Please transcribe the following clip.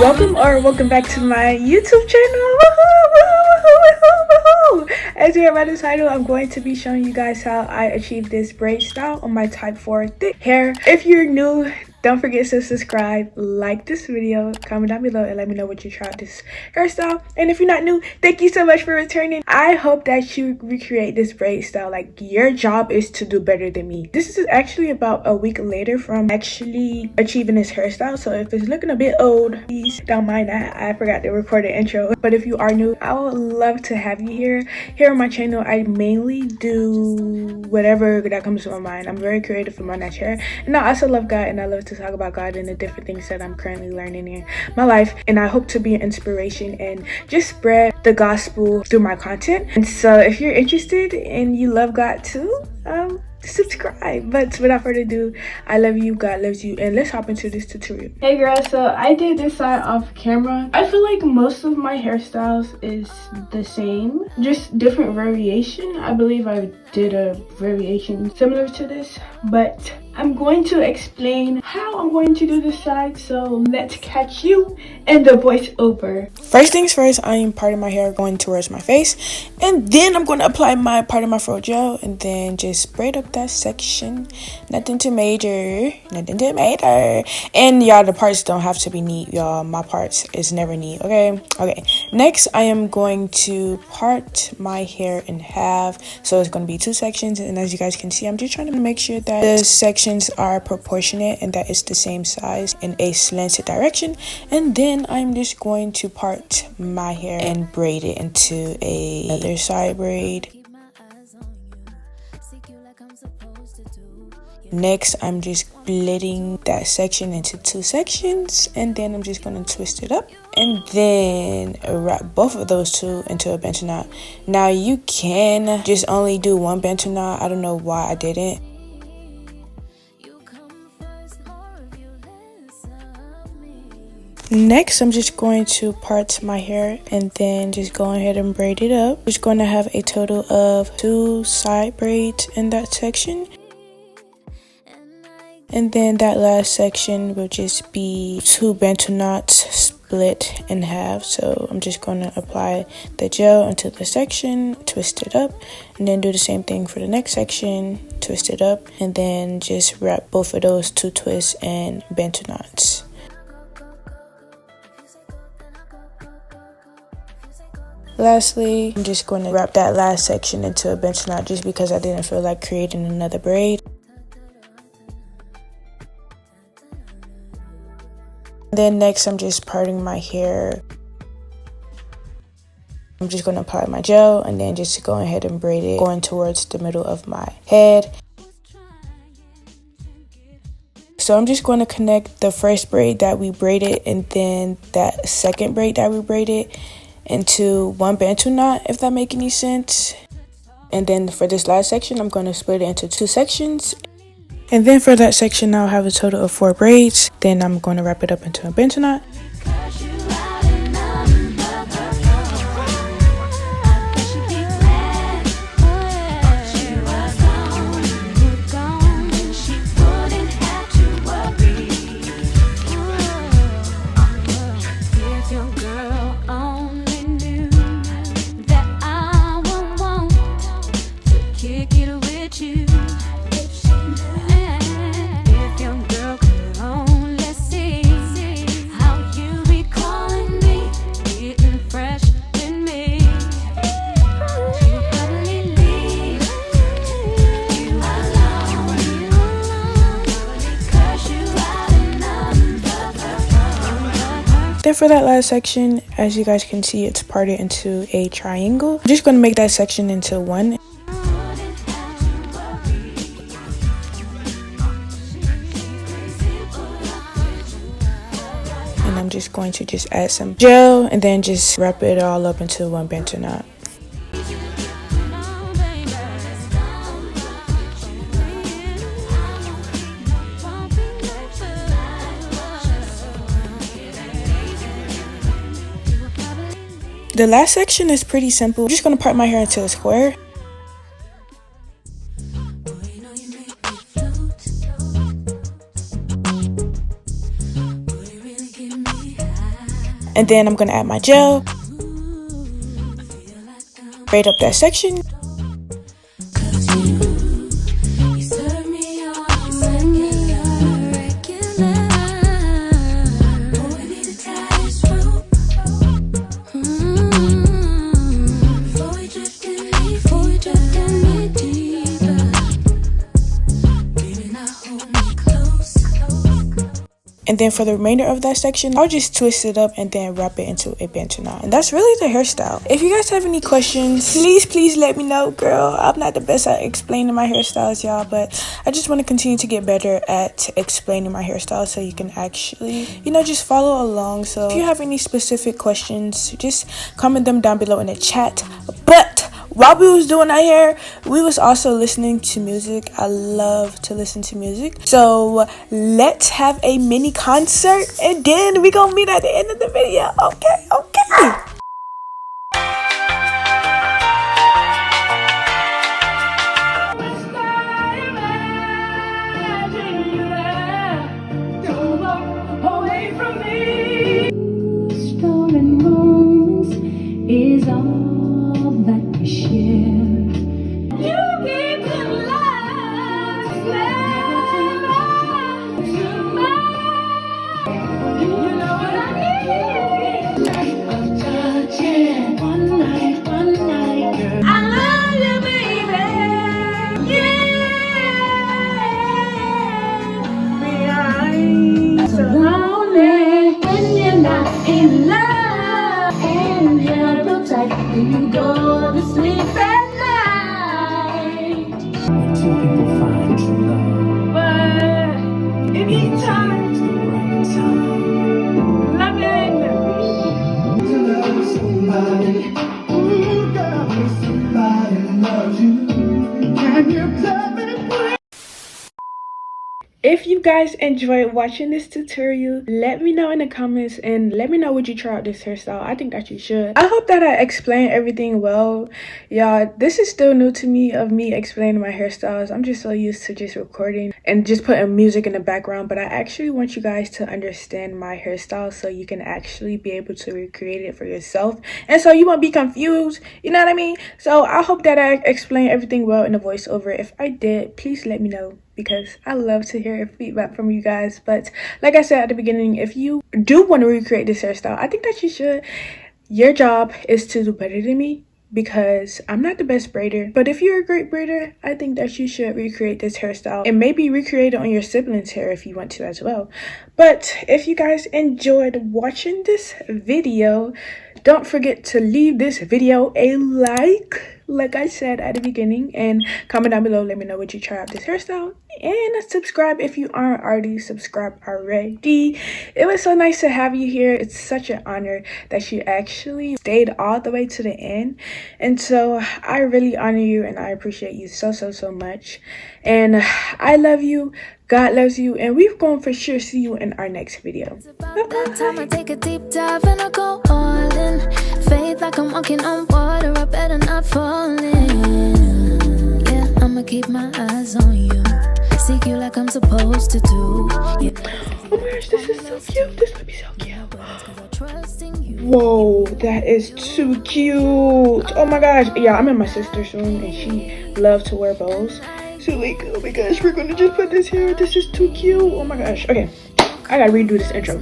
welcome back to my YouTube channel. As you heard by the title, I'm going to be showing you guys how I achieved this braid style on my type 4 thick hair. If you're new, don't forget to subscribe, like this video, comment down below, and let me know what you tried this hairstyle. And if you're not new, thank you so much for returning. I hope that you recreate this braid style. Like, your job is to do better than me. This is actually about a week later from actually achieving this hairstyle. So if it's looking a bit old, please don't mind that. I forgot to record the intro. But if you are new, I would love to have you here. Here on my channel, I mainly do whatever that comes to my mind. I'm very creative in my niche hair. And I also love God, and I love to talk about God and the different things that I'm currently learning in my life. And I hope to be an inspiration and just spread the gospel through my content. And so if you're interested and you love God too, subscribe. But without further ado, I love you, God loves you, and let's hop into this tutorial. Hey girls, so I did this side off camera. I feel like most of my hairstyles is the same, just different variation. I believe I did a variation similar to this, but I'm going to explain how I'm going to do this side, so let's catch you in the voiceover. First things first, I am parting my hair going towards my face, and then I'm going to apply my part of my fro gel, and then just braid up that section. Nothing too major, nothing too major. And y'all, the parts don't have to be neat, y'all. My parts is never neat, okay? Next, I am going to part my hair in half, so it's going to be 2 sections, and as you guys can see, I'm just trying to make sure that the sections are proportionate and that it's the same size in a slanted direction. And then I'm just going to part my hair and braid it into another side braid. Next, I'm just splitting that section into 2 sections, and then I'm just going to twist it up and then wrap both of those two into a bento knot. Now you can just only do one bento knot. I don't know why I didn't. Next, I'm just going to part my hair and then just go ahead and braid it up. Just going to have a total of 2 side braids in that section. And then that last section will just be 2 bento knots split in half. So I'm just going to apply the gel into the section, twist it up, and then do the same thing for the next section, twist it up, and then just wrap both of those 2 twists and bento knots. Lastly, I'm just going to wrap that last section into a bento knot just because I didn't feel like creating another braid. Then next, I'm just parting my hair. I'm just going to apply my gel and then just go ahead and braid it going towards the middle of my head. So I'm just going to connect the first braid that we braided and then that second braid that we braided into one bento knot, if that makes any sense. And then for this last section, I'm going to split it into 2 sections. And then for that section, I'll have a total of 4 braids. Then I'm going to wrap it up into a bento knot. Then for that last section, as you guys can see, it's parted into a triangle. I'm just going to make that section into 1. And I'm just going to just add some gel and then just wrap it all up into 1 bento knot. The last section is pretty simple. I'm just going to part my hair into a square. And then I'm gonna add my gel, braid up that section. And then for the remainder of that section, I'll just twist it up and then wrap it into a bantu knot. And that's really the hairstyle. If you guys have any questions, please let me know, girl. I'm not the best at explaining my hairstyles, y'all, but I just want to continue to get better at explaining my hairstyle so you can actually, you know, just follow along. So if you have any specific questions, just comment them down below in the chat. But while we was doing our hair, we was also listening to music. I love to listen to music. So let's have a mini concert and then we gonna meet at the end of the video. Okay. Stolen moments is all that we share. You keep the love, you know what I mean. I'm touching one night, girl. I love you, baby. Yeah. So lonely when you're not in love, and you're real tight when you go to sleep at night. When two people find true love, But anytime, it's the right time. loving. Somebody, ooh, girl, somebody loves you. Can you tell me? If you guys enjoyed watching this tutorial, let me know in the comments and let me know would you try out this hairstyle. I think that you should. I hope that I explained everything well. Y'all, this is still new to me of me explaining my hairstyles. I'm just so used to just recording and just putting music in the background, but I actually want you guys to understand my hairstyle so you can actually be able to recreate it for yourself and so you won't be confused, you know what I mean? So I hope that I explained everything well in the voiceover. If I did, please let me know, because I love to hear feedback from you guys. But like I said at the beginning, if you do want to recreate this hairstyle, I think that you should. Your job is to do better than me, because I'm not the best braider. But if you're a great braider, I think that you should recreate this hairstyle and maybe recreate it on your siblings' hair if you want to as well. But if you guys enjoyed watching this video, don't forget to leave this video a like I said at the beginning, and comment down below, let me know what you try out this hairstyle, and subscribe if you aren't already subscribed already. It was so nice to have you here. It's such an honor that you actually stayed all the way to the end, and so I really honor you and I appreciate you so much. And I love you, God loves you, and we're going for sure see you in our next video. That time I take a deep dive and I go all in. Faith like I'm walking on water, I better not fall in. Yeah, I'ma keep my eyes on you, seek you like I'm supposed to do. Yeah. Oh my gosh, this is so cute. This would be so cute. Whoa, that is too cute. Oh my gosh. Yeah, I'm in my sister's room and she loves to wear bows. So like, oh my gosh, we're gonna just put this here. This is too cute. Oh my gosh. Okay, I gotta redo this intro.